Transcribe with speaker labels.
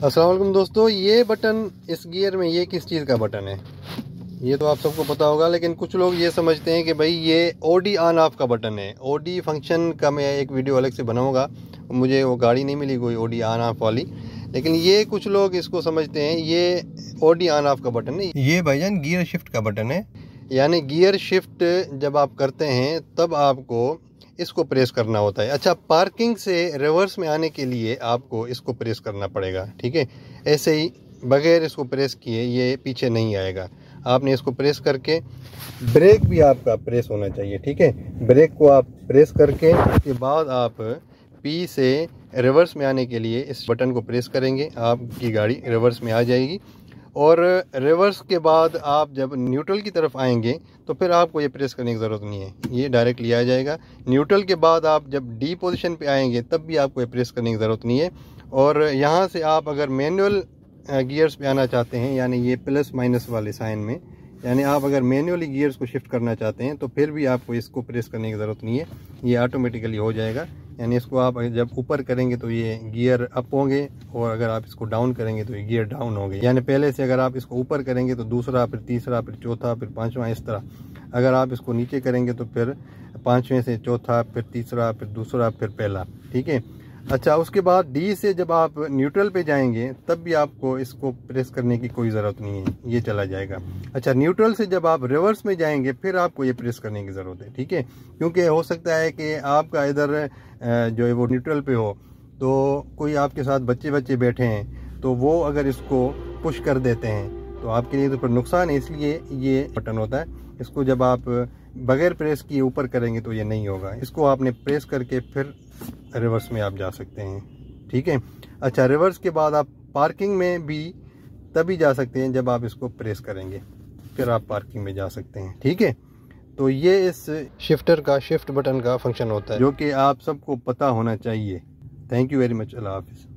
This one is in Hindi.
Speaker 1: अस्सलाम वालेकुम दोस्तों, ये बटन इस गियर में ये किस चीज़ का बटन है ये तो आप सबको पता होगा, लेकिन कुछ लोग ये समझते हैं कि भाई ये ओडी ऑन ऑफ का बटन है। ओडी फंक्शन का मैं एक वीडियो अलग से बनाऊंगा, मुझे वो गाड़ी नहीं मिली कोई ओडी ऑन ऑफ वाली, लेकिन ये कुछ लोग इसको समझते हैं ये ओडी ऑन ऑफ का बटन है। ये भाईजान गियर शिफ्ट का बटन है, यानी गियर शिफ्ट जब आप करते हैं तब आपको इसको प्रेस करना होता है। अच्छा, पार्किंग से रिवर्स में आने के लिए आपको इसको प्रेस करना पड़ेगा, ठीक है। ऐसे ही बगैर इसको प्रेस किए ये पीछे नहीं आएगा। आपने इसको प्रेस करके, ब्रेक भी आपका प्रेस होना चाहिए, ठीक है। ब्रेक को आप प्रेस करके उसके बाद आप पी से रिवर्स में आने के लिए इस बटन को प्रेस करेंगे, आपकी गाड़ी रिवर्स में आ जाएगी। और रिवर्स के बाद आप जब न्यूट्रल की तरफ आएंगे तो फिर आपको ये प्रेस करने की ज़रूरत नहीं है, ये डायरेक्टली आ जाएगा। न्यूट्रल के बाद आप जब डी पोजीशन पे आएंगे तब भी आपको ये प्रेस करने की ज़रूरत नहीं है। और यहाँ से आप अगर मैनुअल गियर्स पे आना चाहते हैं, यानी ये प्लस माइनस वाले साइन में, यानी आप अगर मैनुअली गियर्स को शिफ्ट करना चाहते हैं तो फिर भी आपको इसको प्रेस करने की ज़रूरत नहीं है, ये ऑटोमेटिकली हो जाएगा। यानी इसको आप जब ऊपर करेंगे तो ये गियर अप होंगे, और अगर आप इसको डाउन करेंगे तो ये गियर डाउन होंगे। यानी पहले से अगर आप इसको ऊपर करेंगे तो दूसरा, फिर तीसरा, फिर चौथा, फिर पांचवा, इस तरह। अगर आप इसको नीचे करेंगे तो फिर पांचवें से चौथा, फिर तीसरा, फिर दूसरा, फिर पहला, ठीक है। अच्छा, उसके बाद डी से जब आप न्यूट्रल पे जाएंगे तब भी आपको इसको प्रेस करने की कोई ज़रूरत नहीं है, ये चला जाएगा। अच्छा, न्यूट्रल से जब आप रिवर्स में जाएंगे फिर आपको ये प्रेस करने की ज़रूरत है, ठीक है। क्योंकि हो सकता है कि आपका इधर जो है वो न्यूट्रल पे हो, तो कोई आपके साथ बच्चे बैठे हैं तो वो अगर इसको पुश कर देते हैं तो आपके लिए तो फिर नुकसान है, इसलिए ये बटन होता है। इसको जब आप बगैर प्रेस किए ऊपर करेंगे तो ये नहीं होगा, इसको आपने प्रेस करके फिर रिवर्स में आप जा सकते हैं, ठीक है। अच्छा, रिवर्स के बाद आप पार्किंग में भी तभी जा सकते हैं जब आप इसको प्रेस करेंगे, फिर आप पार्किंग में जा सकते हैं, ठीक है। तो ये इस शिफ्टर का, शिफ्ट बटन का फंक्शन होता है, जो कि आप सबको पता होना चाहिए। Thank you very much. अल्लाह हाफिज़।